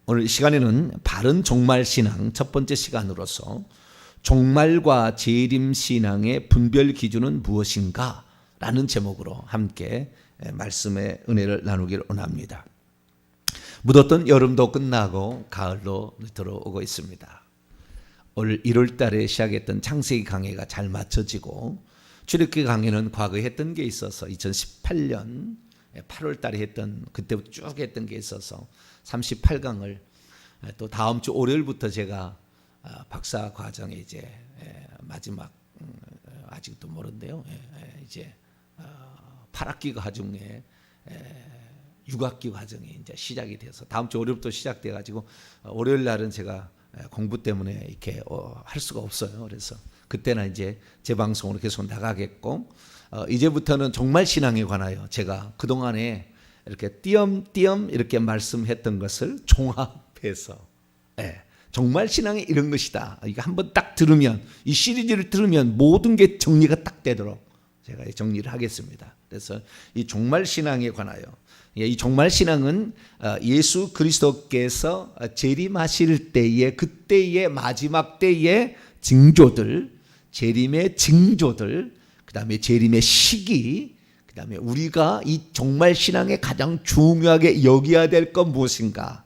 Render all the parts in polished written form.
오늘 이 시간에는 바른 종말신앙 첫 번째 시간으로서 종말과 재림신앙의 분별 기준은 무엇인가? 라는 제목으로 함께 말씀의 은혜를 나누기를 원합니다. 묻었던 여름도 끝나고 가을로 들어오고 있습니다. 올 1월 달에 시작했던 창세기 강해가 잘 맞춰지고 출애굽기 강해는 과거에 했던 게 있어서 2018년 8월 달에 했던 그때부터 쭉 했던 게 있어서 38강을 또 다음 주 월요일부터 제가 박사 과정에 이제 마지막 아직도 모른데요. 이제 8학기 과정에 6학기 과정이 이제 시작이 돼서 다음 주 월요일부터 시작돼 가지고 월요일 날은 제가 공부 때문에 이렇게 할 수가 없어요. 그래서 그때는 이제 재방송으로 계속 나가겠고 이제부터는 종말 신앙에 관하여 제가 그동안에 이렇게 띄엄띄엄 이렇게 말씀했던 것을 종합해서 종말 신앙이 이런 것이다. 이거 한번 딱 들으면 이 시리즈를 들으면 모든 게 정리가 딱 되도록 제가 정리를 하겠습니다. 그래서 이 종말 신앙에 관하여 이 종말 신앙은 예수 그리스도께서 재림하실 때의 그때의 마지막 때의 징조들, 재림의 징조들, 그다음에 재림의 시기, 그다음에 우리가 이 종말 신앙에 가장 중요하게 여겨야 될 건 무엇인가?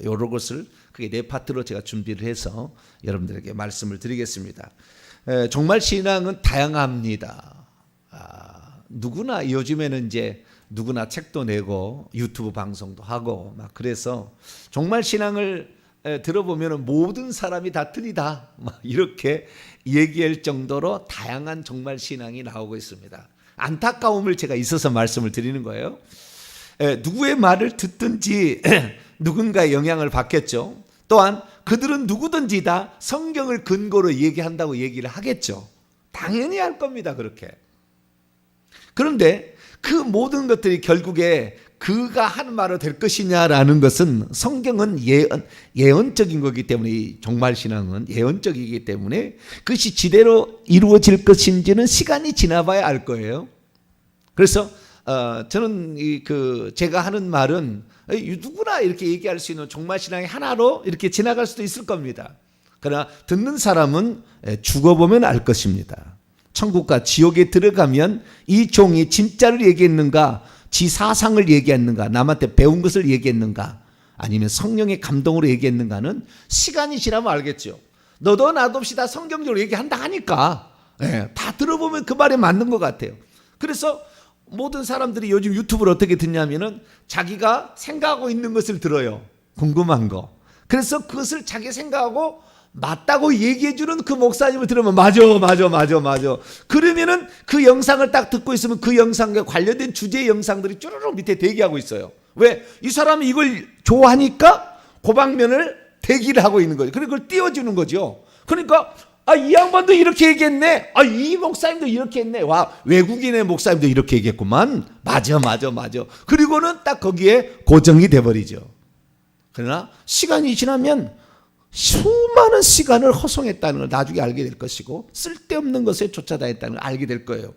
이런 것을 그게 네 파트로 제가 준비를 해서 여러분들에게 말씀을 드리겠습니다. 종말 신앙은 다양합니다. 누구나 요즘에는 이제 누구나 책도 내고 유튜브 방송도 하고 막 그래서 종말 신앙을 들어보면 모든 사람이 다 틀리다 막 이렇게 얘기할 정도로 다양한 종말 신앙이 나오고 있습니다. 안타까움을 제가 있어서 말씀을 드리는 거예요. 누구의 말을 듣든지 누군가의 영향을 받겠죠. 또한 그들은 누구든지 다 성경을 근거로 얘기한다고 얘기를 하겠죠. 당연히 할 겁니다. 그렇게. 그런데 그 모든 것들이 결국에 그가 하는 말로 될 것이냐라는 것은 성경은 예언적인 거기 때문에 이 종말신앙은 예언적이기 때문에 그것이 지대로 이루어질 것인지는 시간이 지나봐야 알 거예요. 그래서 저는 제가 하는 말은 누구나 이렇게 얘기할 수 있는 종말신앙의 하나로 이렇게 지나갈 수도 있을 겁니다. 그러나 듣는 사람은 죽어보면 알 것입니다. 천국과 지옥에 들어가면 이 종이 진짜를 얘기했는가, 지 사상을 얘기했는가, 남한테 배운 것을 얘기했는가, 아니면 성령의 감동으로 얘기했는가는 시간이 지나면 알겠죠. 너도 나도 없이 다 성경적으로 얘기한다 하니까 다 들어보면 그 말이 맞는 것 같아요. 그래서 모든 사람들이 요즘 유튜브를 어떻게 듣냐면은 자기가 생각하고 있는 것을 들어요. 궁금한 거. 그래서 그것을 자기 생각하고 맞다고 얘기해주는 그 목사님을 들으면 맞아. 그러면은 그 영상을 딱 듣고 있으면 그 영상과 관련된 주제 영상들이 쭈르륵 밑에 대기하고 있어요. 왜? 이 사람이 이걸 좋아하니까 그 방면을 대기를 하고 있는 거죠. 그리고 그걸 띄워주는 거죠. 그러니까 이 양반도 이렇게 얘기했네. 이 목사님도 이렇게 했네. 와, 외국인의 목사님도 이렇게 얘기했구만. 맞아. 그리고는 딱 거기에 고정이 돼버리죠. 그러나 시간이 지나면 수많은 시간을 허송했다는 걸 나중에 알게 될 것이고 쓸데없는 것에 쫓아다녔다는 걸 알게 될 거예요.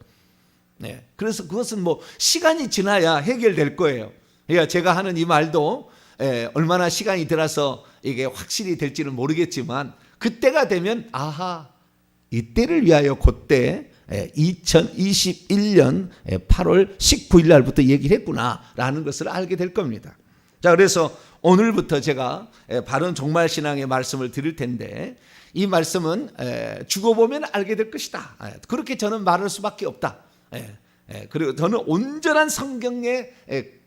그래서 그것은 뭐 시간이 지나야 해결될 거예요. 그러니까 제가 하는 이 말도 얼마나 시간이 들어서 이게 확실히 될지는 모르겠지만 그때가 되면 이때를 위하여 그때 2021년 8월 19일 날부터 얘기를 했구나라는 것을 알게 될 겁니다. 자, 그래서 오늘부터 제가 바른 종말신앙의 말씀을 드릴 텐데 이 말씀은 죽어보면 알게 될 것이다. 그렇게 저는 말할 수밖에 없다. 그리고 저는 온전한 성경의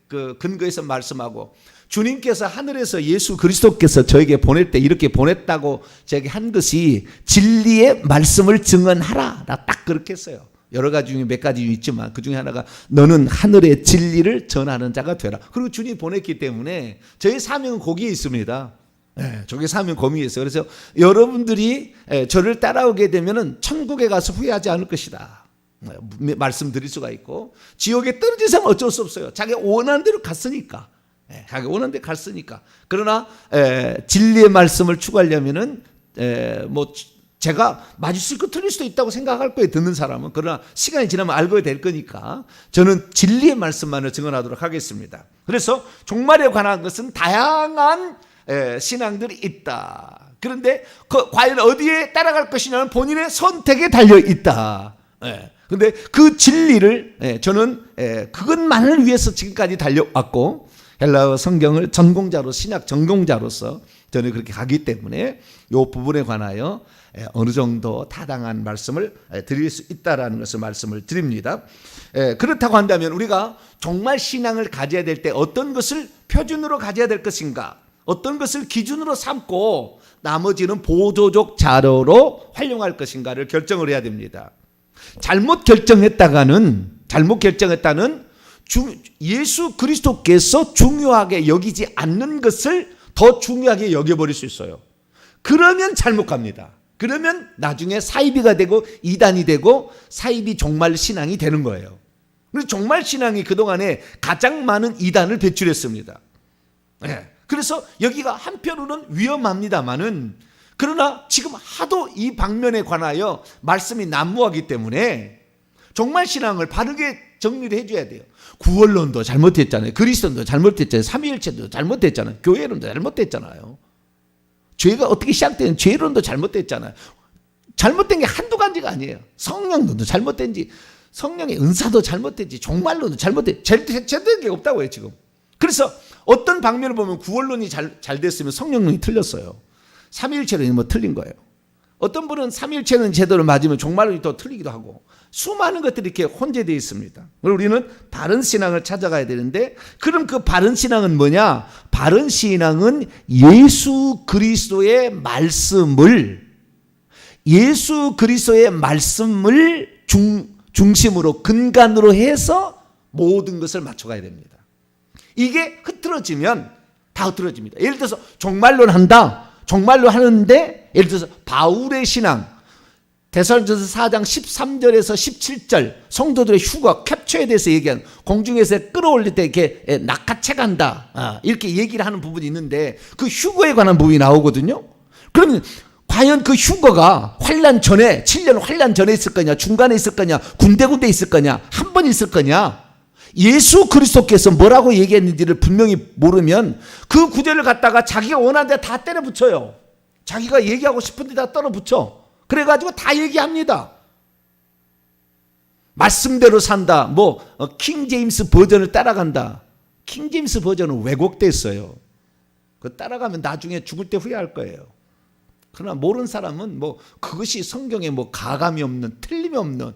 그 근거에서 말씀하고 주님께서 하늘에서 예수 그리스도께서 저에게 보낼 때 이렇게 보냈다고 저에게 한 것이 진리의 말씀을 증언하라. 나 딱 그렇게 했어요. 여러 가지 중에 몇 가지 있지만 그 중에 하나가 너는 하늘의 진리를 전하는 자가 되라. 그리고 주님이 보냈기 때문에 저의 사명은 거기에 있습니다. 저게 사명 거기에 있어요. 그래서 여러분들이 저를 따라오게 되면은 천국에 가서 후회하지 않을 것이다. 말씀드릴 수가 있고 지옥에 떨어진 사람은 어쩔 수 없어요. 자기가 원하는 대로 갔으니까. 자기가 원하는 대로 갔으니까. 그러나 진리의 말씀을 추구하려면은 뭐 제가 맞을 수 있고 틀릴 수도 있다고 생각할 거예요. 듣는 사람은. 그러나 시간이 지나면 알게 될 거니까 저는 진리의 말씀만을 증언하도록 하겠습니다. 그래서 종말에 관한 것은 다양한 신앙들이 있다. 그런데 과연 어디에 따라갈 것이냐는 본인의 선택에 달려 있다. 그런데 그 진리를 저는 그것만을 위해서 지금까지 달려왔고, 헬라어 성경을 전공자로, 신약 전공자로서 저는 그렇게 가기 때문에 이 부분에 관하여 어느 정도 타당한 말씀을 드릴 수 있다라는 것을 말씀을 드립니다. 그렇다고 한다면 우리가 정말 신앙을 가져야 될 때 어떤 것을 표준으로 가져야 될 것인가, 어떤 것을 기준으로 삼고 나머지는 보조적 자료로 활용할 것인가를 결정을 해야 됩니다. 잘못 결정했다는 예수 그리스도께서 중요하게 여기지 않는 것을 더 중요하게 여겨버릴 수 있어요. 그러면 잘못 갑니다. 그러면 나중에 사이비가 되고 이단이 되고 사이비 종말 신앙이 되는 거예요. 그래서 종말 신앙이 그동안에 가장 많은 이단을 배출했습니다. 그래서 여기가 한편으로는 위험합니다만은, 그러나 지금 하도 이 방면에 관하여 말씀이 난무하기 때문에 종말 신앙을 바르게 정리를 해줘야 돼요. 구원론도 잘못했잖아요. 그리스도도 잘못했잖아요. 삼위일체도 잘못했잖아요. 교회론도 잘못했잖아요. 죄가 어떻게 시작되는 죄론도 잘못됐잖아요. 잘못된 게 한두 가지가 아니에요. 성령론도 잘못된지, 성령의 은사도 잘못된지, 종말론도 잘못된, 제대로 게 없다고 해요 지금. 그래서 어떤 방면을 보면 구원론이 잘 됐으면 성령론이 틀렸어요. 삼위일체론이 뭐 틀린 거예요. 어떤 분은 삼위일체는 제대로 맞으면 종말론이 또 틀리기도 하고, 수많은 것들이 이렇게 혼재되어 있습니다. 우리는 바른 신앙을 찾아가야 되는데, 그럼 그 바른 신앙은 뭐냐? 바른 신앙은 예수 그리스도의 말씀을 중심으로, 근간으로 해서 모든 것을 맞춰가야 됩니다. 이게 흐트러지면 다 흐트러집니다. 예를 들어서 종말론 한다. 종말로 하는데, 예를 들어서 바울의 신앙, 데살로니가서 4장 13절에서 17절 성도들의 휴가 캡처에 대해서 얘기하는, 공중에서 끌어올릴 때 이렇게 낚아채 간다, 이렇게 얘기를 하는 부분이 있는데 그 휴거에 관한 부분이 나오거든요. 그러면 과연 그 휴거가 환란 전에, 7년 환란 전에 있을 거냐, 중간에 있을 거냐, 군데군데 있을 거냐, 한 번 있을 거냐, 예수 그리스도께서 뭐라고 얘기했는지를 분명히 모르면 그 구절을 갖다가 자기가 원하는 데 다 때려 붙여요. 자기가 얘기하고 싶은 데다 떨어 붙여. 그래가지고 다 얘기합니다. 말씀대로 산다. 킹 제임스 버전을 따라간다. 킹 제임스 버전은 왜곡됐어요. 그 따라가면 나중에 죽을 때 후회할 거예요. 그러나 모르는 사람은 그것이 성경에 가감이 없는, 틀림이 없는,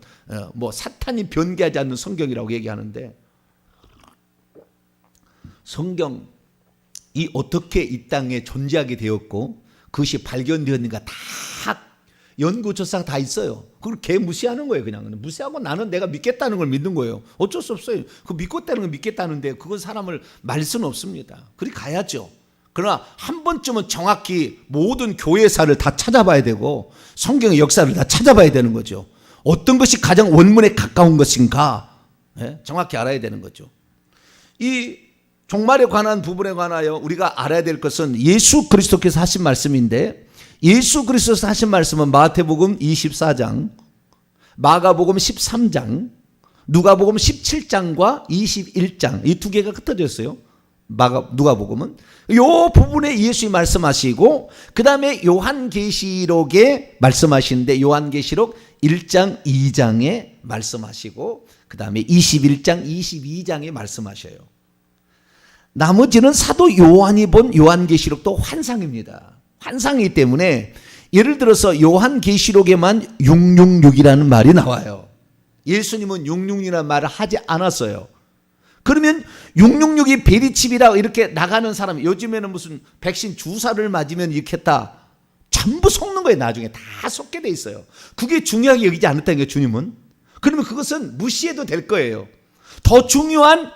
사탄이 변개하지 않는 성경이라고 얘기하는데, 성경이 어떻게 이 땅에 존재하게 되었고 그것이 발견되었는가 다 연구조사가 다 있어요. 그걸 개 무시하는 거예요. 그냥 무시하고 나는 내가 믿겠다는 걸 믿는 거예요. 어쩔 수 없어요. 그 믿겠다는 걸 믿겠다는데 그건 사람을 말 수는 없습니다. 그리 가야죠. 그러나 한 번쯤은 정확히 모든 교회사를 다 찾아봐야 되고 성경의 역사를 다 찾아봐야 되는 거죠. 어떤 것이 가장 원문에 가까운 것인가, 정확히 알아야 되는 거죠. 이 종말에 관한 부분에 관하여 우리가 알아야 될 것은 예수 그리스도께서 하신 말씀인데, 예수 그리스도께서 하신 말씀은 마태복음 24장, 마가복음 13장, 누가복음 17장과 21장 이 두 개가 흩어져 있어요. 누가복음은 이 부분에 예수님이 말씀하시고, 그 다음에 요한계시록에 말씀하시는데 요한계시록 1장 2장에 말씀하시고, 그 다음에 21장 22장에 말씀하셔요. 나머지는 사도 요한이 본 요한계시록도 환상입니다. 환상이기 때문에 예를 들어서 요한계시록에만 666이라는 말이 나와요. 예수님은 666이라는 말을 하지 않았어요. 그러면 666이 베리칩이라 이렇게 나가는 사람, 요즘에는 무슨 백신 주사를 맞으면 이렇게 했다, 전부 속는 거예요. 나중에 다 속게 돼 있어요. 그게 중요하게 여기지 않았다는 게 주님은. 그러면 그것은 무시해도 될 거예요. 더 중요한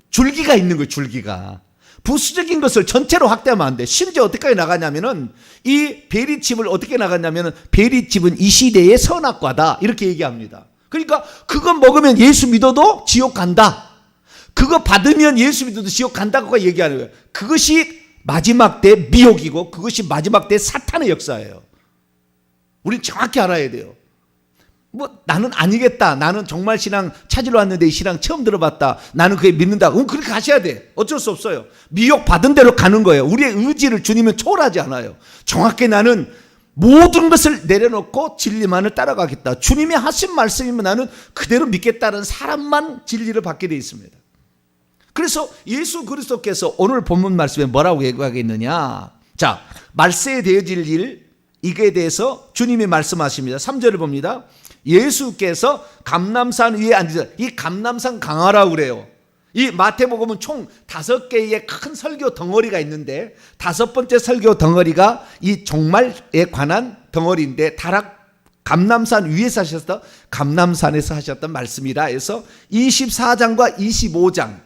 줄기가 있는 거예요. 줄기가. 부수적인 것을 전체로 확대하면 안 돼. 심지어 어떻게 나가냐면은, 이 베리칩을 어떻게 나갔냐면은, 베리칩은 이 시대의 선악과다, 이렇게 얘기합니다. 그러니까 그거 먹으면 예수 믿어도 지옥 간다, 그거 받으면 예수 믿어도 지옥 간다고 얘기하는 거예요. 그것이 마지막 때 미혹이고 그것이 마지막 때 사탄의 역사예요. 우리는 정확히 알아야 돼요. 뭐 나는 아니겠다. 나는 정말 신앙 찾으러 왔는데 이 신앙 처음 들어봤다. 나는 그게 믿는다. 그럼 그렇게 가셔야 돼. 어쩔 수 없어요. 미혹 받은 대로 가는 거예요. 우리의 의지를 주님은 초월하지 않아요. 정확히 나는 모든 것을 내려놓고 진리만을 따라가겠다. 주님이 하신 말씀이면 나는 그대로 믿겠다는 사람만 진리를 받게 되어 있습니다. 그래서 예수 그리스도께서 오늘 본문 말씀에 뭐라고 얘기하겠느냐. 자, 말세에 되어질 일, 이거에 대해서 주님이 말씀하십니다. 3절을 봅니다. 예수께서 감람산 위에 앉으셔. 이 감람산 강화라고 그래요. 이 마태복음은 총 5개의 큰 설교 덩어리가 있는데 5번째 설교 덩어리가 이 종말에 관한 덩어리인데 감람산 위에서 하셨던, 감람산에서 하셨던 말씀이라 해서 24장과 25장,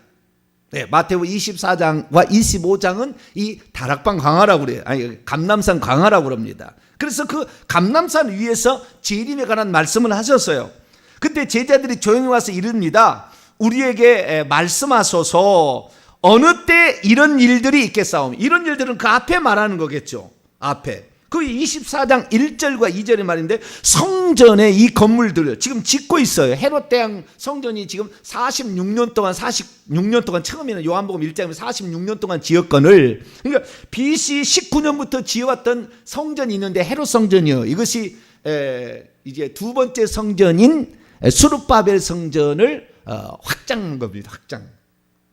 네, 마태복음 24장과 25장은 이 다락방 강화라고 그래요. 아니, 감람산 강화라고 그럽니다. 그래서 그 감람산 위에서 재림에 관한 말씀을 하셨어요. 그때 제자들이 조용히 와서 이릅니다. 우리에게 말씀하소서. 어느 때 이런 일들이 있겠사오며. 이런 일들은 그 앞에 말하는 거겠죠. 앞에. 그 24장 1절과 2절의 말인데, 성전의 이 건물들을 지금 짓고 있어요. 헤롯 대왕 성전이 지금 46년 동안 처음에는 요한복음 1장에 46년 동안 지었건을, 그러니까 BC 19년부터 지어왔던 성전이 있는데 헤롯 성전이요. 이것이 이제 두 번째 성전인 수룹바벨 성전을 확장한 겁니다. 확장.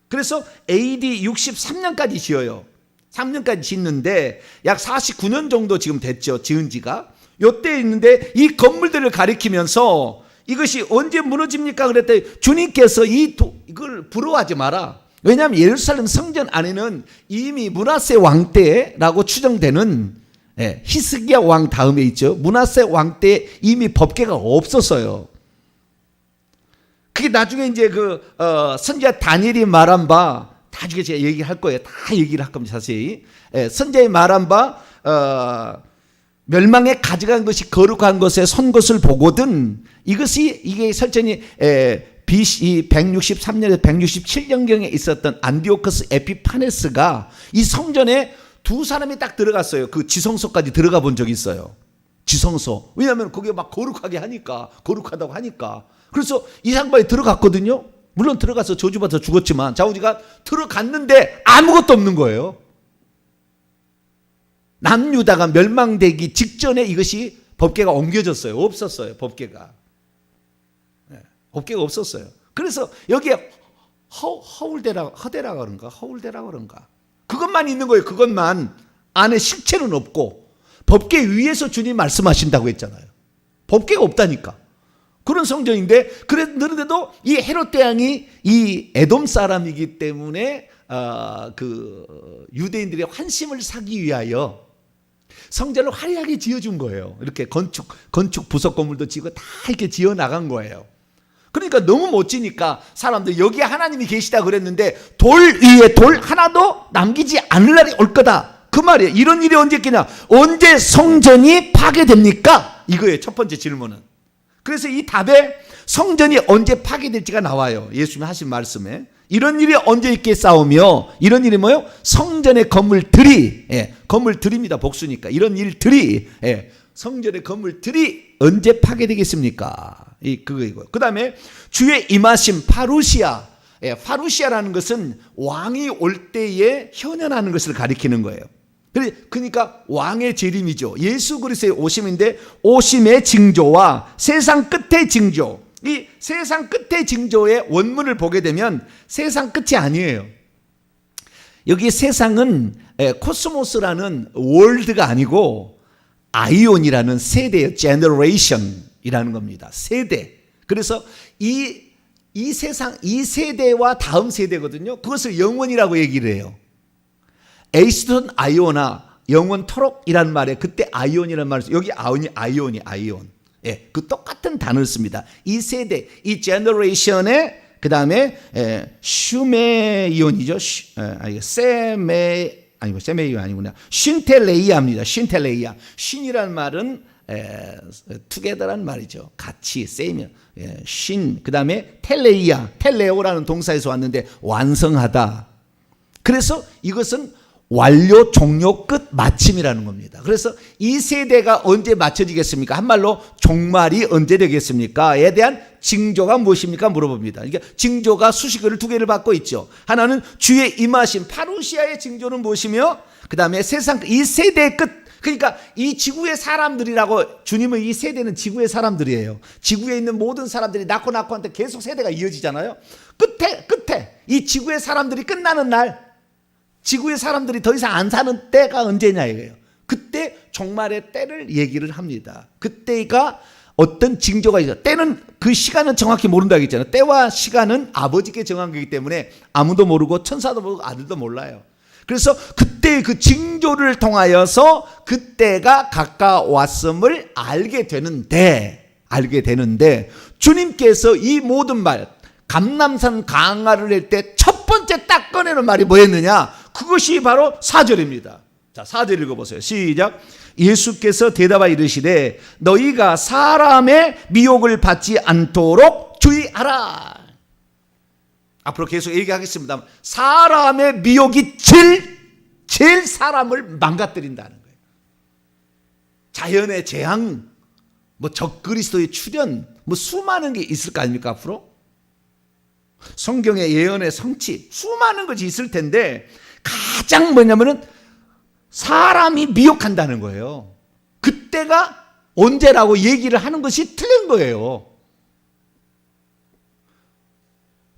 그래서 AD 63년까지 지어요. 3년까지 짓는데 약 49년 정도 지금 됐죠. 지은 지가. 요때 있는데 이 건물들을 가리키면서 이것이 언제 무너집니까? 그랬더니 주님께서 이걸 부러워하지 마라. 왜냐하면 예루살렘 성전 안에는 이미 므낫세 왕 때라고 추정되는 히스기야 왕 다음에 있죠. 므낫세 왕 때 이미 법궤가 없었어요. 그게 나중에 이제 선지자 다니엘이 말한 바, 나중에 제가 얘기할 거예요. 다 얘기를 할 겁니다. 자세히. 선지자의 말한 바, 멸망에 가져간 것이 거룩한 것에 선 것을 보거든. 이게 설전이 BC 163년에서 167년경에 있었던 안디오코스 에피파네스가 이 성전에 두 사람이 딱 들어갔어요. 그 지성소까지 들어가 본 적이 있어요. 지성소. 왜냐하면 그게 막 거룩하다고 하니까. 그래서 이 상반이 들어갔거든요. 물론 들어가서 저주받아 죽었지만 자우지가 들어갔는데 아무것도 없는 거예요. 남유다가 멸망되기 직전에 이것이 법궤가 옮겨졌어요. 없었어요. 법궤가 없었어요. 그래서 여기에 허울대라 그런가 그것만 있는 거예요. 그것만. 안에 실체는 없고 법궤 위에서 주님 말씀하신다고 했잖아요. 법궤가 없다니까. 그런 성전인데, 그런데도 이 헤롯 대왕이 이 에돔 사람이기 때문에 유대인들의 환심을 사기 위하여 성전을 화려하게 지어준 거예요. 이렇게 건축 부속 건물도 지고 다 이렇게 지어 나간 거예요. 그러니까 너무 멋지니까 사람들 여기에 하나님이 계시다 그랬는데 돌 위에 돌 하나도 남기지 않을 날이 올 거다. 그 말이에요. 이런 일이 언제 있겠냐? 언제 성전이 파괴됩니까? 이거예요. 첫 번째 질문은. 그래서 이 답에 성전이 언제 파괴될지가 나와요. 예수님이 하신 말씀에. 이런 일이 언제 있겠사오며, 이런 일이 뭐예요? 성전의 건물들이, 건물들입니다. 복수니까. 이런 일들이, 성전의 건물들이 언제 파괴되겠습니까? 그거이고요. 그 다음에 주의 임하심 파루시아. 파루시아라는 것은 왕이 올 때에 현현하는 것을 가리키는 거예요. 그러니까 왕의 재림이죠. 예수 그리스도의 오심인데, 오심의 징조와 세상 끝의 징조. 이 세상 끝의 징조의 원문을 보게 되면 세상 끝이 아니에요. 여기 세상은 코스모스라는 월드가 아니고 아이온이라는 세대예요. generation이라는 겁니다. 세대. 그래서 이 세상, 이 세대와 다음 세대거든요. 그것을 영원이라고 얘기를 해요. 에이스톤 아이오나 영원토록이라는 말에 그때 아이온이라는 말을 써요. 여기 아이온. 그 똑같은 단어를 씁니다. 이 세대, 이 제너레이션에 그 다음에 슈메이온이죠. 세메이온 아니구나. 쉰텔레이아입니다. 쉰텔레이아. 쉰이라는 말은 투게더라는 말이죠. 같이, 세이면. 그 다음에 텔레오라는 동사에서 왔는데 완성하다. 그래서 이것은 완료, 종료, 끝, 마침이라는 겁니다. 그래서 이 세대가 언제 맞춰지겠습니까? 한말로 종말이 언제 되겠습니까?에 대한 징조가 무엇입니까? 물어봅니다. 그러니까 징조가 수식어를 두 개를 받고 있죠. 하나는 주의 임하심, 파루시아의 징조는 무엇이며, 그 다음에 세상 이 세대의 끝, 그러니까 이 지구의 사람들이라고, 주님의 이 세대는 지구의 사람들이에요. 지구에 있는 모든 사람들이 낳고 한테 계속 세대가 이어지잖아요. 끝에 이 지구의 사람들이 끝나는 날, 지구의 사람들이 더 이상 안 사는 때가 언제냐 이거예요. 그때 종말의 때를 얘기를 합니다. 그때가 어떤 징조가 있어요. 때는, 그 시간은 정확히 모른다고 했잖아요. 때와 시간은 아버지께 정한 거기 때문에 아무도 모르고 천사도 모르고 아들도 몰라요. 그래서 그때 그 징조를 통하여서 그때가 가까웠음을 알게 되는데 주님께서 이 모든 말, 감람산 강화를 할 때 첫 번째 딱 꺼내는 말이 뭐였느냐? 그것이 바로 4절입니다. 자, 4절 읽어보세요. 시작. 예수께서 대답하여 이르시되 너희가 사람의 미혹을 받지 않도록 주의하라. 앞으로 계속 얘기하겠습니다. 사람의 미혹이 제일 사람을 망가뜨린다는 거예요. 자연의 재앙, 적그리스도의 출현, 수많은 게 있을 거 아닙니까 앞으로? 성경의 예언의 성취, 수많은 것이 있을 텐데 가장 뭐냐면은 사람이 미혹한다는 거예요. 그때가 언제라고 얘기를 하는 것이 틀린 거예요.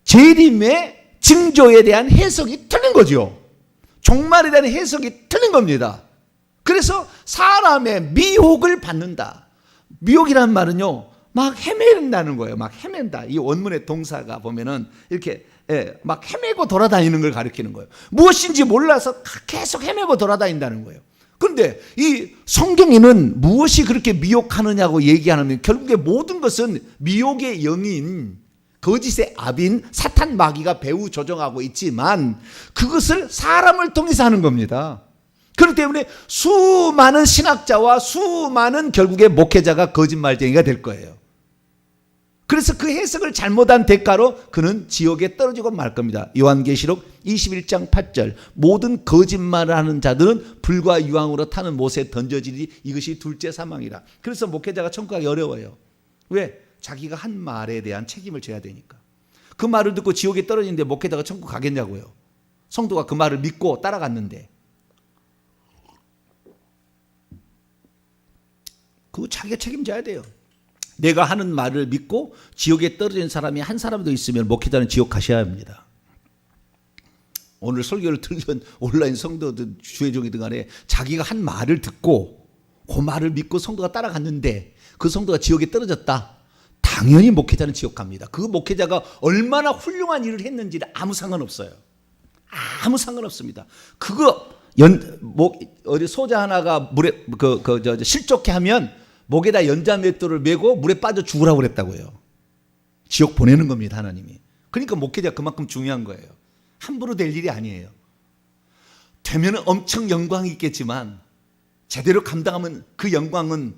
재림의 징조에 대한 해석이 틀린 거죠. 종말에 대한 해석이 틀린 겁니다. 그래서 사람의 미혹을 받는다. 미혹이라는 말은요, 막 헤맨다는 거예요. 막 헤맨다. 이 원문의 동사가 보면은 이렇게 막 헤매고 돌아다니는 걸 가리키는 거예요. 무엇인지 몰라서 계속 헤매고 돌아다닌다는 거예요. 그런데 이 성경에는 무엇이 그렇게 미혹하느냐고 얘기하면 결국에 모든 것은 미혹의 영인, 거짓의 압인 사탄 마귀가 배후 조종하고 있지만 그것을 사람을 통해서 하는 겁니다. 그렇기 때문에 수많은 신학자와 수많은 결국에 목회자가 거짓말쟁이가 될 거예요. 그래서 그 해석을 잘못한 대가로 그는 지옥에 떨어지고 말 겁니다. 요한계시록 21장 8절 모든 거짓말을 하는 자들은 불과 유황으로 타는 못에 던져지니 이것이 둘째 사망이라. 그래서 목회자가 천국 가기 어려워요. 왜? 자기가 한 말에 대한 책임을 져야 되니까. 그 말을 듣고 지옥에 떨어지는데 목회자가 천국 가겠냐고요. 성도가 그 말을 믿고 따라갔는데 그거 자기가 책임져야 돼요. 내가 하는 말을 믿고 지옥에 떨어진 사람이 한 사람도 있으면 목회자는 지옥 가셔야 합니다. 오늘 설교를 들은 온라인 성도들 주의종이든 간에 자기가 한 말을 듣고 그 말을 믿고 성도가 따라갔는데 그 성도가 지옥에 떨어졌다. 당연히 목회자는 지옥 갑니다. 그 목회자가 얼마나 훌륭한 일을 했는지는 아무 상관없어요. 아무 상관없습니다. 그거 어디 소자 하나가 물에 실족해 하면 목에다 연자맷돌을 메고 물에 빠져 죽으라고 그랬다고요. 지옥 보내는 겁니다, 하나님이. 그러니까 목회자가 그만큼 중요한 거예요. 함부로 될 일이 아니에요. 되면 엄청 영광이 있겠지만 제대로 감당하면 그 영광은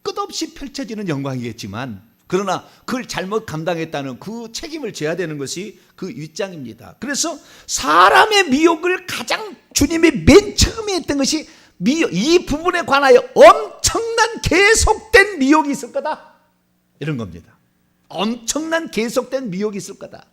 끝없이 펼쳐지는 영광이겠지만 그러나 그걸 잘못 감당했다는 그 책임을 져야 되는 것이 그 윗장입니다. 그래서 사람의 미혹을 가장 주님이 맨 처음에 했던 것이 이 부분에 관하여 엄청난 계속된 미혹이 있을 거다. 이런 겁니다. 엄청난 계속된 미혹이 있을 거다.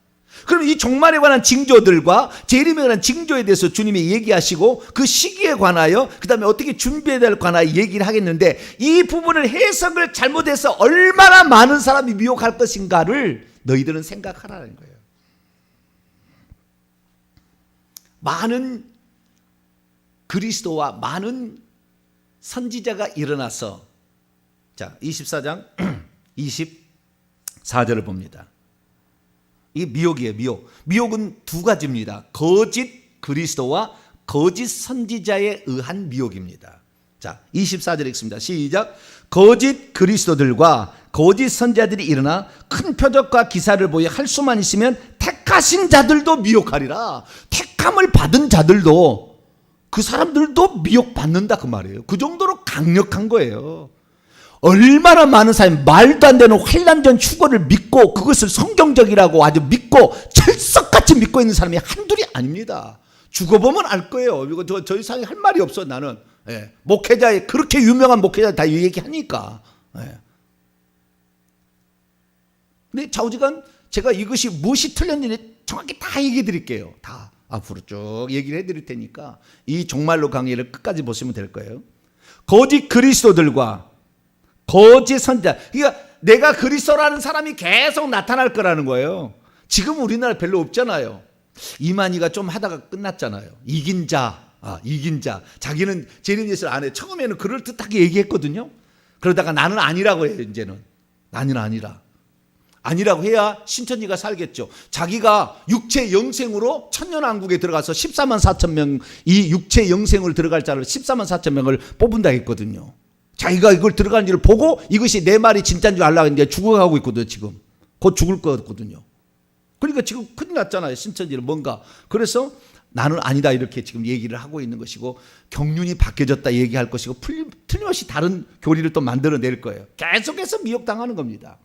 그럼 이 종말에 관한 징조들과 재림에 관한 징조에 대해서 주님이 얘기하시고 그 시기에 관하여 그 다음에 어떻게 준비해야 될 관하여 얘기를 하겠는데 이 부분을 해석을 잘못해서 얼마나 많은 사람이 미혹할 것인가를 너희들은 생각하라는 거예요. 많은 그리스도와 많은 선지자가 일어나서 자 24장 24절을 봅니다. 이게 미혹이에요. 미혹은 두 가지입니다. 거짓 그리스도와 거짓 선지자에 의한 미혹입니다. 자 24절 읽습니다. 시작. 거짓 그리스도들과 거짓 선지자들이 일어나 큰 표적과 기사를 보여 할 수만 있으면 택하신 자들도 미혹하리라. 택함을 받은 자들도 그 사람들도 미혹받는다 그 말이에요. 그 정도로 강력한 거예요. 얼마나 많은 사람이 말도 안 되는 환난전 휴거를 믿고 그것을 성경적이라고 아주 믿고 철석같이 믿고 있는 사람이 한둘이 아닙니다. 죽어보면 알 거예요. 이거 저 이상에 할 말이 없어 나는. 예. 목회자의 그렇게 유명한 목회자 다 얘기하니까. 예. 근데 좌우지간 제가 이것이 무엇이 틀렸는지 정확히 다 얘기해 드릴게요. 다 앞으로 쭉 얘기를 해 드릴 테니까 이 종말로 강의를 끝까지 보시면 될 거예요. 거짓 그리스도들과 거짓 선지자. 그러니까 내가 그리스도라는 사람이 계속 나타날 거라는 거예요. 지금 우리나라 별로 없잖아요. 이만희가 좀 하다가 끝났잖아요. 이긴 자. 자기는 재림 예수를 안 해. 처음에는 그럴듯하게 얘기했거든요. 그러다가 나는 아니라고 해요. 이제는 나는 아니라고 해야 신천지가 살겠죠. 자기가 육체 영생으로 천년왕국에 들어가서 14만 4천 명, 이 육체 영생을 들어갈 자를 14만 4천 명을 뽑은다 했거든요. 자기가 이걸 들어가는 줄 보고 이것이 내 말이 진짜인 줄 알라고 했는데 죽어가고 있거든요. 지금 곧 죽을 거거든요. 그러니까 지금 큰일 났잖아요. 신천지는 뭔가. 그래서 나는 아니다 이렇게 지금 얘기를 하고 있는 것이고, 경륜이 바뀌어졌다 얘기할 것이고, 틀림없이 다른 교리를 또 만들어낼 거예요. 계속해서 미혹당하는 겁니다.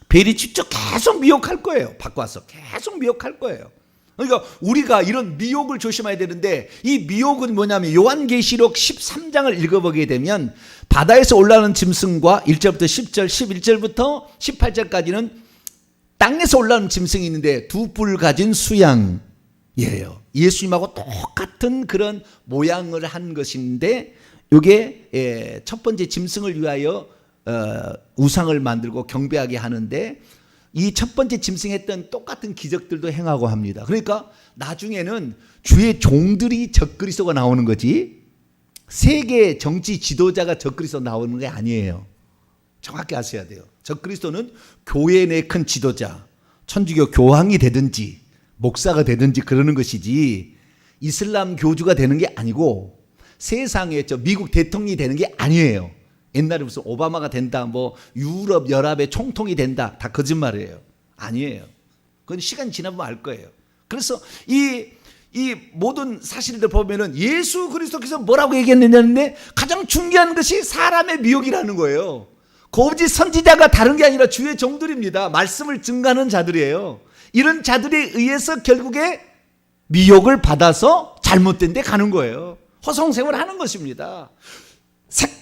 벨이 직접 계속 미혹할 거예요. 바꿔서 계속 미혹할 거예요. 그러니까 우리가 이런 미혹을 조심해야 되는데, 이 미혹은 뭐냐면 요한계시록 13장을 읽어보게 되면 바다에서 올라오는 짐승과 1절부터 10절, 11절부터 18절까지는 땅에서 올라오는 짐승이 있는데 두 뿔 가진 수양이에요. 예수님하고 똑같은 그런 모양을 한 것인데, 이게 첫 번째 짐승을 위하여 우상을 만들고 경배하게 하는데, 이 첫 번째 짐승 했던 똑같은 기적들도 행하고 합니다. 그러니까 나중에는 주의 종들이 적그리스도가 나오는 거지, 세계 정치 지도자가 적그리스도 나오는 게 아니에요. 정확히 아셔야 돼요. 적그리스도는 교회 내 큰 지도자, 천주교 교황이 되든지 목사가 되든지 그러는 것이지, 이슬람 교주가 되는 게 아니고 세상에 미국 대통령이 되는 게 아니에요. 옛날에 무슨 오바마가 된다, 뭐 유럽 연합의 총통이 된다, 다 거짓말이에요. 아니에요. 그건 시간 지나면 알 거예요. 그래서 이 모든 사실들 보면은 예수 그리스도께서 뭐라고 얘기했느냐는데, 가장 중요한 것이 사람의 미혹이라는 거예요. 거짓 선지자가 다른 게 아니라 주의 종들입니다. 말씀을 증거하는 자들이에요. 이런 자들에 의해서 결국에 미혹을 받아서 잘못된 데 가는 거예요. 허송세월 하는 것입니다.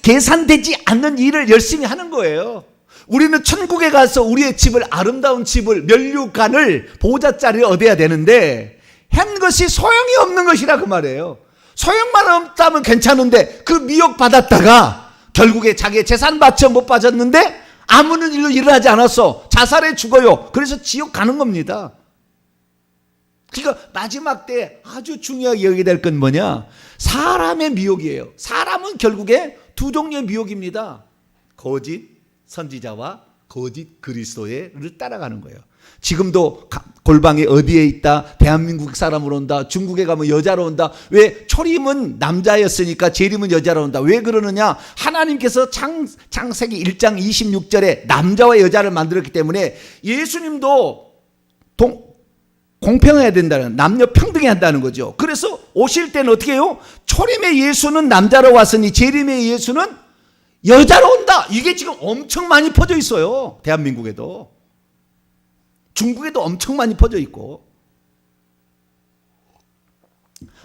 계산되지 않는 일을 열심히 하는 거예요. 우리는 천국에 가서 우리의 집을, 아름다운 집을, 면류관을, 보호자자리를 얻어야 되는데 한 것이 소용이 없는 것이라 그 말이에요. 소용만 없다면 괜찮은데 그 미혹 받았다가 결국에 자기의 재산 받쳐 못 빠졌는데 아무런 일도 일어나지 않았어. 자살해 죽어요. 그래서 지옥 가는 겁니다. 그러니까 마지막 때 아주 중요하게 여기게 될 건 뭐냐? 사람의 미혹이에요. 사람은 결국에 두 종류의 미혹입니다. 거짓 선지자와 거짓 그리스도를 따라가는 거예요. 지금도 골방에 어디에 있다, 대한민국 사람으로 온다, 중국에 가면 여자로 온다. 왜? 초림은 남자였으니까 재림은 여자로 온다. 왜 그러느냐? 하나님께서 창세기 1장 26절에 남자와 여자를 만들었기 때문에 예수님도 공평해야 된다는, 남녀 평등해야 한다는 거죠. 그래서 오실 때는 어떻게 해요? 초림의 예수는 남자로 왔으니 재림의 예수는 여자로 온다. 이게 지금 엄청 많이 퍼져 있어요. 대한민국에도. 중국에도 엄청 많이 퍼져 있고.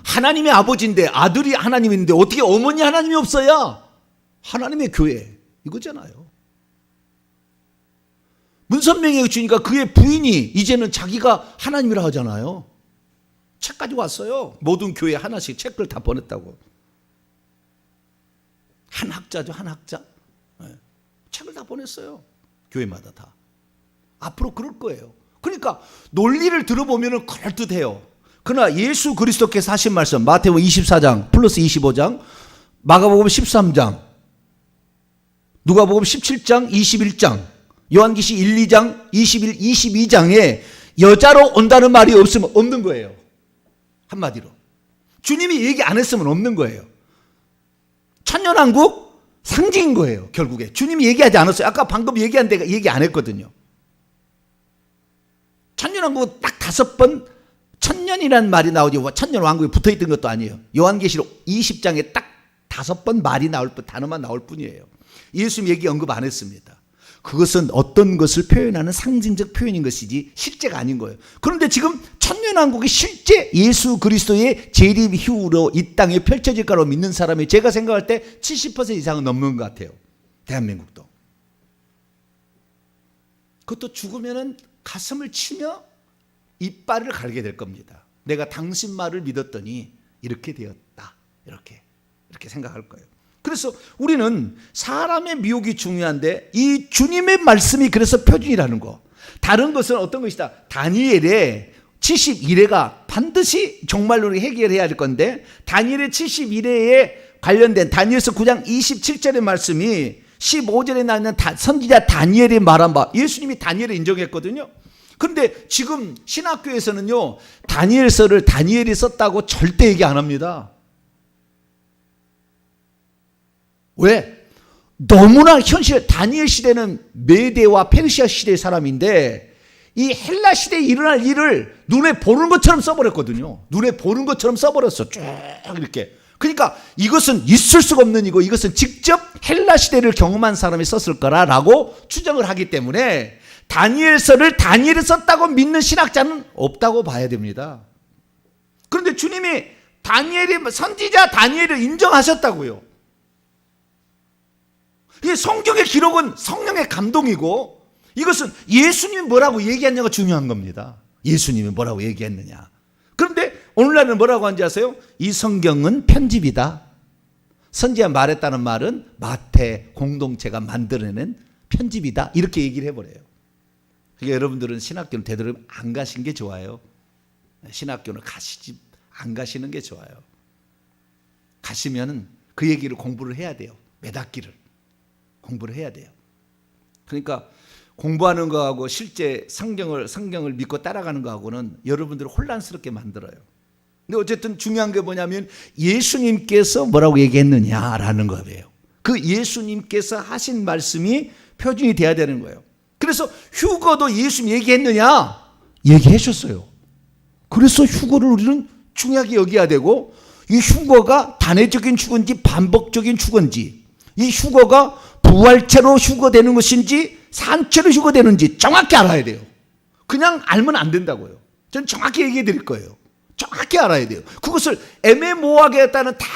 하나님의 아버지인데 아들이 하나님인데 어떻게 어머니 하나님이 없어야 하나님의 교회 이거잖아요. 문선명에게 주니까 그의 부인이 이제는 자기가 하나님이라 하잖아요. 책까지 왔어요. 모든 교회 하나씩 책을 다 보냈다고. 한 학자죠, 한 학자. 네. 책을 다 보냈어요. 교회마다 다. 앞으로 그럴 거예요. 그러니까 논리를 들어보면 그럴듯해요. 그러나 예수 그리스도께서 하신 말씀, 마태복음 24장 플러스 25장, 마가복음 13장, 누가복음 17장 21장, 요한계시 1, 2장 21, 22장에 여자로 온다는 말이 없으면 없는 거예요. 한마디로 주님이 얘기 안 했으면 없는 거예요. 천년왕국 상징인 거예요. 결국에 주님이 얘기하지 않았어요. 아까 방금 얘기한 데가 얘기 안 했거든요. 천년왕국 딱 5번 천년이라는 말이 나오지, 천년왕국에 붙어있던 것도 아니에요. 요한계시록 20장에 딱 5번 말이 나올 뿐, 단어만 나올 뿐이에요. 예수님 얘기 언급 안 했습니다. 그것은 어떤 것을 표현하는 상징적 표현인 것이지 실제가 아닌 거예요. 그런데 지금 천년왕국이 실제 예수 그리스도의 재림 이후로 이 땅에 펼쳐질 거라고 믿는 사람이 제가 생각할 때 70% 이상은 넘는 것 같아요. 대한민국도. 그것도 죽으면은 가슴을 치며 이빨을 갈게 될 겁니다. 내가 당신 말을 믿었더니 이렇게 되었다. 이렇게 생각할 거예요. 그래서 우리는 사람의 미혹이 중요한데 이 주님의 말씀이 그래서 표준이라는 거. 다른 것은 어떤 것이다. 다니엘의 71회가 반드시 정말로 해결해야 될 건데 다니엘의 71회에 관련된 다니엘서 9장 27절의 말씀이 15절에 나오는 선지자 다니엘이 말한 바 예수님이 다니엘을 인정했거든요. 그런데 지금 신학교에서는요 다니엘서를 다니엘이 썼다고 절대 얘기 안 합니다. 왜? 너무나 현실, 다니엘 시대는 메대와 페르시아 시대의 사람인데 이 헬라 시대에 일어날 일을 눈에 보는 것처럼 써버렸거든요. 눈에 보는 것처럼 써버렸어. 쭉 이렇게. 그러니까 이것은 있을 수가 없는 이고 이것은 직접 헬라 시대를 경험한 사람이 썼을 거라고 추정을 하기 때문에 다니엘서를 다니엘이 썼다고 믿는 신학자는 없다고 봐야 됩니다. 그런데 주님이 선지자 다니엘을 인정하셨다고요. 이 성경의 기록은 성령의 감동이고 이것은 예수님이 뭐라고 얘기했냐가 중요한 겁니다. 예수님이 뭐라고 얘기했느냐. 그런데 오늘날은 뭐라고 하는지 아세요? 이 성경은 편집이다. 선지자 말했다는 말은 마태 공동체가 만들어낸 편집이다. 이렇게 얘기를 해버려요. 그러니까 여러분들은 신학교는 되도록 안 가신 게 좋아요. 신학교는 안 가시는 게 좋아요. 가시면 그 얘기를 공부를 해야 돼요. 몇 학기를. 공부를 해야 돼요. 그러니까 공부하는 거하고 실제 성경을 믿고 따라가는 거하고는 여러분들을 혼란스럽게 만들어요. 근데 어쨌든 중요한 게 뭐냐면 예수님께서 뭐라고 얘기했느냐라는 거예요. 그 예수님께서 하신 말씀이 표준이 돼야 되는 거예요. 그래서 휴거도 예수님 얘기했느냐? 얘기하셨어요. 그래서 휴거를 우리는 중요하게 여겨야 되고 이 휴거가 단회적인 휴거인지 반복적인 휴거인지 이 휴거가 부활체로 휴거되는 것인지 산채로 휴거되는지 정확히 알아야 돼요. 그냥 알면 안 된다고요. 저는 정확히 얘기해 드릴 거예요. 정확히 알아야 돼요. 그것을 애매모호하게 했다는 다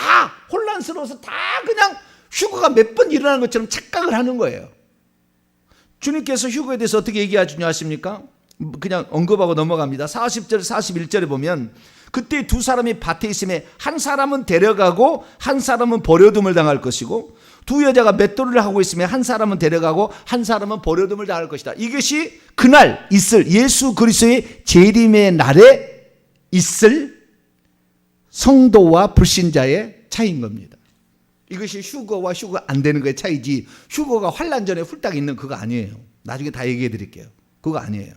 혼란스러워서 다 그냥 휴거가 몇 번 일어나는 것처럼 착각을 하는 거예요. 주님께서 휴거에 대해서 어떻게 얘기하시냐 하십니까? 그냥 언급하고 넘어갑니다. 40절 41절에 보면 그때 두 사람이 밭에 있음에 한 사람은 데려가고 한 사람은 버려둠을 당할 것이고 두 여자가 맷돌을 하고 있으면 한 사람은 데려가고 한 사람은 버려둠을 당할 것이다. 이것이 그날 있을 예수 그리스도의 재림의 날에 있을 성도와 불신자의 차이인 겁니다. 이것이 휴거와 휴거 안 되는 거의 차이지 휴거가 환난 전에 훌딱 있는 그거 아니에요. 나중에 다 얘기해 드릴게요. 그거 아니에요.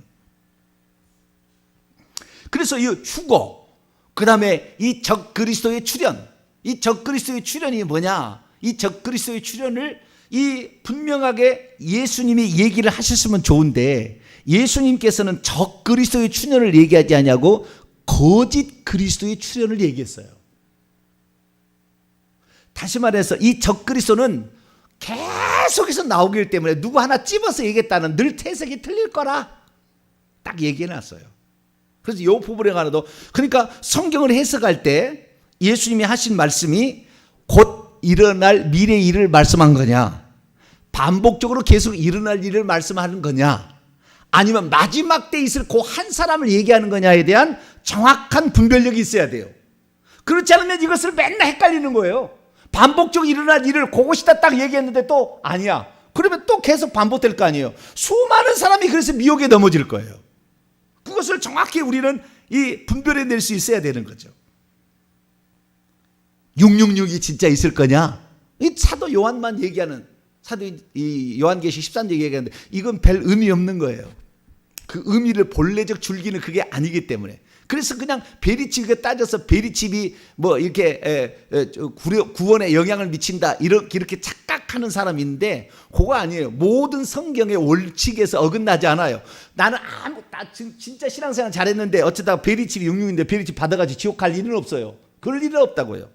그래서 이 휴거 그 다음에 이 적그리스도의 출현 이 적그리스도의 출현이 뭐냐 이 적그리스도의 출현을 이 분명하게 예수님이 얘기를 하셨으면 좋은데 예수님께서는 적그리스도의 출현을 얘기하지 않냐고 거짓 그리스도의 출현을 얘기했어요. 다시 말해서 이 적그리스도는 계속해서 나오기 때문에 누구 하나 찝어서 얘기했다는 늘 태색이 틀릴 거라 딱 얘기해놨어요. 그래서 이 부분에 관해도 그러니까 성경을 해석할 때 예수님이 하신 말씀이 곧 일어날 미래 일을 말씀한 거냐 반복적으로 계속 일어날 일을 말씀하는 거냐 아니면 마지막 때 있을 그 한 사람을 얘기하는 거냐에 대한 정확한 분별력이 있어야 돼요. 그렇지 않으면 이것을 맨날 헷갈리는 거예요. 반복적으로 일어날 일을 그것이다 딱 얘기했는데 또 아니야. 그러면 또 계속 반복될 거 아니에요. 수많은 사람이 그래서 미혹에 넘어질 거예요. 그것을 정확히 우리는 이 분별해낼 수 있어야 되는 거죠. 666이 진짜 있을 거냐? 이 사도 요한만 얘기하는 사도 이 요한계시 13장 얘기하는데 이건 별 의미 없는 거예요. 그 의미를 본래적 줄기는 그게 아니기 때문에. 그래서 그냥 베리칩에 따져서 베리칩이 뭐 이렇게 구원에 영향을 미친다 이렇게 착각하는 사람인데 그거 아니에요. 모든 성경의 원칙에서 어긋나지 않아요. 나는 나 진짜 신앙생활 잘했는데 어쩌다가 베리칩이 66인데 베리칩 받아가지고 지옥 갈 일은 없어요. 그럴 일은 없다고요.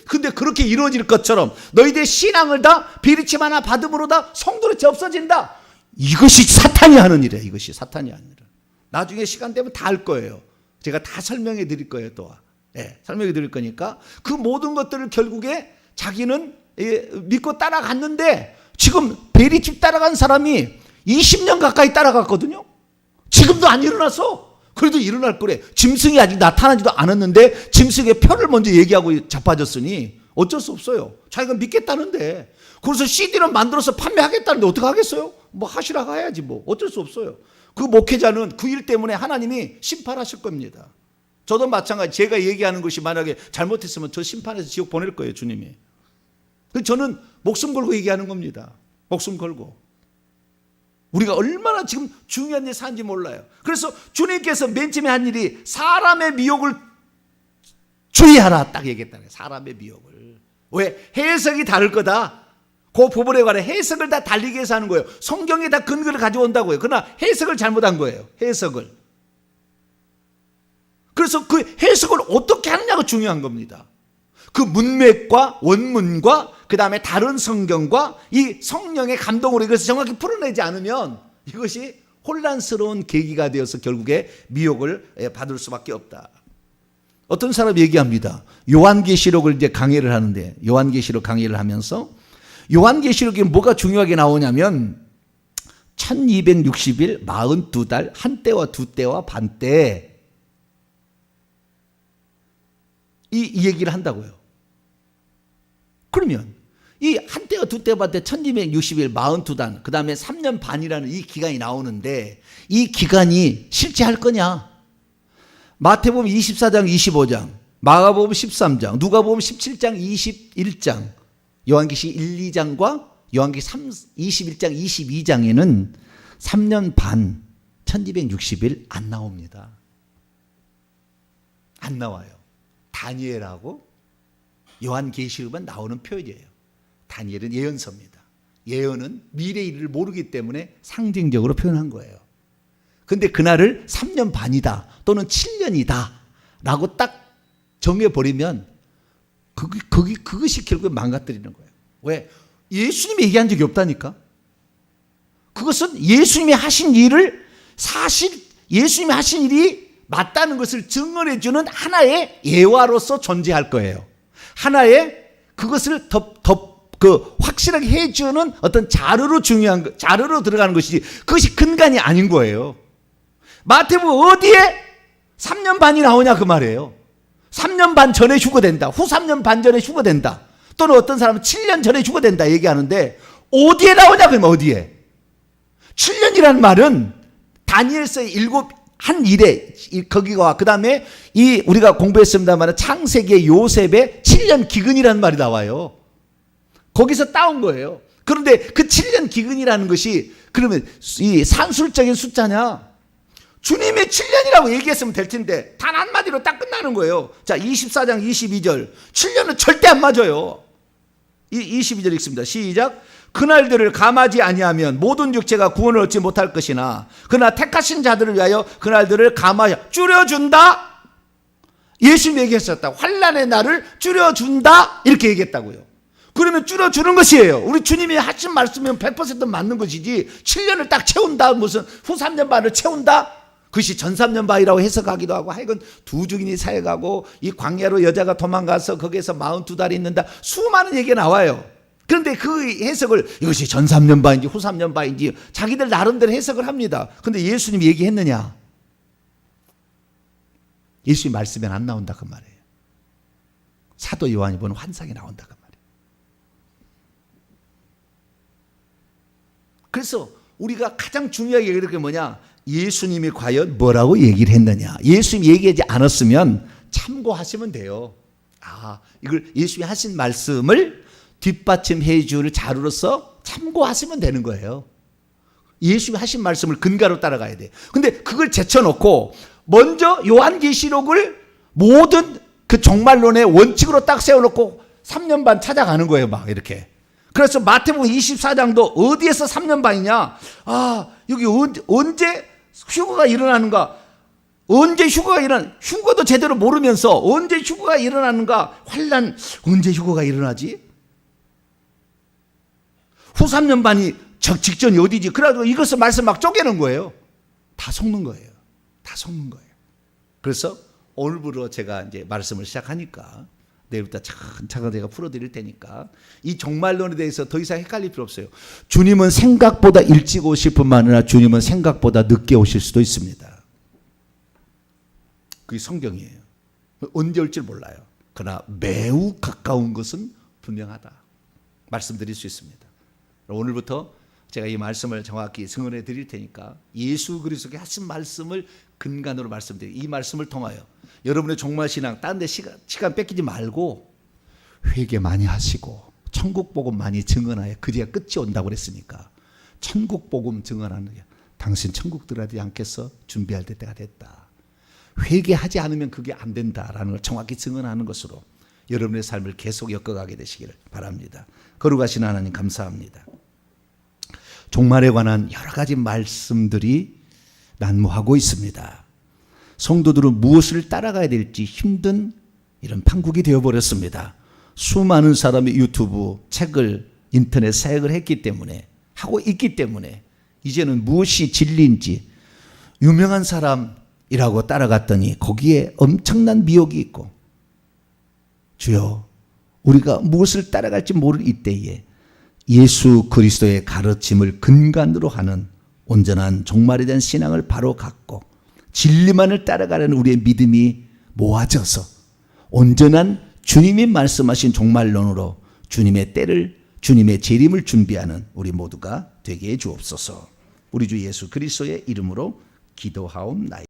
근데 그렇게 이루어질 것처럼 너희들 신앙을 다 비리침 하나 받음으로 다 성도로 없어진다. 이것이 사탄이 하는 일이에요. 이것이 사탄이 하는 일. 나중에 시간 되면 다 할 거예요. 제가 다 설명해 드릴 거예요. 또 설명해 드릴 거니까 그 모든 것들을 결국에 자기는 믿고 따라갔는데 지금 베리집 따라간 사람이 20년 가까이 따라갔거든요. 지금도 안 일어났어. 그래도 일어날 거래. 짐승이 아직 나타나지도 않았는데 짐승의 표를 먼저 얘기하고 자빠졌으니 어쩔 수 없어요. 자기가 믿겠다는데. 그래서 CD를 만들어서 판매하겠다는데 어떻게 하겠어요? 뭐 하시라고 해야지 뭐. 어쩔 수 없어요. 그 목회자는 그 일 때문에 하나님이 심판하실 겁니다. 저도 마찬가지. 제가 얘기하는 것이 만약에 잘못했으면 저 심판해서 지옥 보낼 거예요, 주님이. 저는 목숨 걸고 얘기하는 겁니다. 목숨 걸고. 우리가 얼마나 지금 중요한 일 사는지 몰라요. 그래서 주님께서 맨 처음에 한 일이 사람의 미혹을 주의하라 딱 얘기했다는 거예요. 사람의 미혹을. 왜? 해석이 다를 거다. 그 부분에 관해 해석을 다 달리게 해서 하는 거예요. 성경에 다 근거를 가져온다고요. 그러나 해석을 잘못한 거예요. 해석을. 그래서 그 해석을 어떻게 하느냐가 중요한 겁니다. 그 문맥과 원문과 그 다음에 다른 성경과 이 성령의 감동으로 이것을 정확히 풀어내지 않으면 이것이 혼란스러운 계기가 되어서 결국에 미혹을 받을 수밖에 없다. 어떤 사람이 얘기합니다. 요한계시록을 이제 강의를 하는데 요한계시록 강의를 하면서 요한계시록에 뭐가 중요하게 나오냐면 1260일 42달 한 때와 두 때와 반 때 이 얘기를 한다고요. 그러면 이 한 때와 두 때와 반 때 1260일 42단 그 다음에 3년 반이라는 이 기간이 나오는데 이 기간이 실제 할 거냐? 마태복음 24장 25장 마가복음 13장 누가복음 17장 21장 요한계시 1, 2장과 요한계시 21장 22장에는 3년 반 1260일 안 나옵니다. 안 나와요. 다니엘하고 요한계시록만 나오는 표현이에요. 다니엘은 예언서입니다. 예언은 미래 일을 모르기 때문에 상징적으로 표현한 거예요. 근데 그날을 3년 반이다 또는 7년이다 라고 딱 정해버리면 그것이 결국에 망가뜨리는 거예요. 왜? 예수님이 얘기한 적이 없다니까. 그것은 예수님이 하신 일을 사실 예수님이 하신 일이 맞다는 것을 증언해 주는 하나의 예화로서 존재할 거예요. 하나의 그것을 확실하게 해주는 어떤 자료로 자료로 들어가는 것이지 그것이 근간이 아닌 거예요. 마태복음 어디에 3년 반이 나오냐 그 말이에요. 3년 반 전에 휴거된다. 후 3년 반 전에 휴거된다. 또는 어떤 사람은 7년 전에 휴거된다 얘기하는데 어디에 나오냐 그러면 어디에? 7년이라는 말은 다니엘서의 한 일에 거기가 그 다음에 이 우리가 공부했습니다만 창세기의 요셉의 7년 기근이라는 말이 나와요. 거기서 따온 거예요. 그런데 그 7년 기근이라는 것이 그러면 이 산술적인 숫자냐? 주님이 7년이라고 얘기했으면 될 텐데 단 한마디로 딱 끝나는 거예요. 자 24장 22절 7년은 절대 안 맞아요. 22절 읽습니다. 시작. 그날들을 감하지 아니하면 모든 육체가 구원을 얻지 못할 것이나 그러나 택하신 자들을 위하여 그날들을 감하여 줄여준다. 예수님이 얘기했었다. 환난의 날을 줄여준다 이렇게 얘기했다고요. 그러면 줄여주는 것이에요. 우리 주님이 하신 말씀이면 100% 맞는 것이지 7년을 딱 채운다 무슨 후 3년 반을 채운다 그것이 전 3년 반이라고 해석하기도 하고 하여간 두 증인이 사역하고 이 광야로 여자가 도망가서 거기에서 42달이 있는다 수많은 얘기가 나와요. 그런데 그 해석을 이것이 전 3년 반인지 후 3년 반인지 자기들 나름대로 해석을 합니다. 그런데 예수님이 얘기했느냐? 예수님 말씀엔 안 나온다 그 말이에요. 사도 요한이 보는 환상이 나온다 그 말이에요. 그래서 우리가 가장 중요하게 얘기할 게 뭐냐? 예수님이 과연 뭐라고 얘기를 했느냐? 예수님이 얘기하지 않았으면 참고하시면 돼요. 이걸 예수님이 하신 말씀을 뒷받침해 줄 자료로서 참고하시면 되는 거예요. 예수님이 하신 말씀을 근거로 따라가야 돼. 근데 그걸 제쳐놓고 먼저 요한계시록을 모든 그 종말론의 원칙으로 딱 세워놓고 3년 반 찾아가는 거예요. 막 이렇게. 그래서 마태복음 24장도 어디에서 3년 반이냐? 여기 언제 휴거가 일어나는가? 언제 휴거가 휴거도 제대로 모르면서 언제 휴거가 일어나는가? 환난 언제 휴거가 일어나지? 후 3년 반이 직전이 어디지? 그래가지고 이것을 말씀 막 쪼개는 거예요. 다 속는 거예요. 다 속는 거예요. 그래서 오늘부로 제가 이제 말씀을 시작하니까 내일부터 차근차근 제가 풀어드릴 테니까 이 종말론에 대해서 더 이상 헷갈릴 필요 없어요. 주님은 생각보다 일찍 오실 뿐만 아니라 주님은 생각보다 늦게 오실 수도 있습니다. 그게 성경이에요. 언제 올지 몰라요. 그러나 매우 가까운 것은 분명하다. 말씀드릴 수 있습니다. 오늘부터 제가 이 말씀을 정확히 증언해 드릴 테니까 예수 그리스도께 하신 말씀을 근간으로 말씀드려요. 이 말씀을 통하여 여러분의 종말신앙 딴 데 시간 뺏기지 말고 회개 많이 하시고 천국 복음 많이 증언하여 그리야 끝이 온다고 그랬으니까 천국 복음 증언하는 게 당신 천국 들어가지 않겠어? 준비할 때가 됐다. 회개하지 않으면 그게 안 된다라는 걸 정확히 증언하는 것으로 여러분의 삶을 계속 엮어가게 되시기를 바랍니다. 거룩하신 하나님 감사합니다. 종말에 관한 여러 가지 말씀들이 난무하고 있습니다. 성도들은 무엇을 따라가야 될지 힘든 이런 판국이 되어버렸습니다. 수많은 사람이 유튜브, 책을, 인터넷 사역을 했기 때문에 하고 있기 때문에 이제는 무엇이 진리인지 유명한 사람이라고 따라갔더니 거기에 엄청난 미혹이 있고 주여 우리가 무엇을 따라갈지 모를 이때에 예수 그리스도의 가르침을 근간으로 하는 온전한 종말에 대한 신앙을 바로 갖고 진리만을 따라가는 우리의 믿음이 모아져서 온전한 주님이 말씀하신 종말론으로 주님의 때를 주님의 재림을 준비하는 우리 모두가 되게 해 주옵소서. 우리 주 예수 그리스도의 이름으로 기도하옵나이다.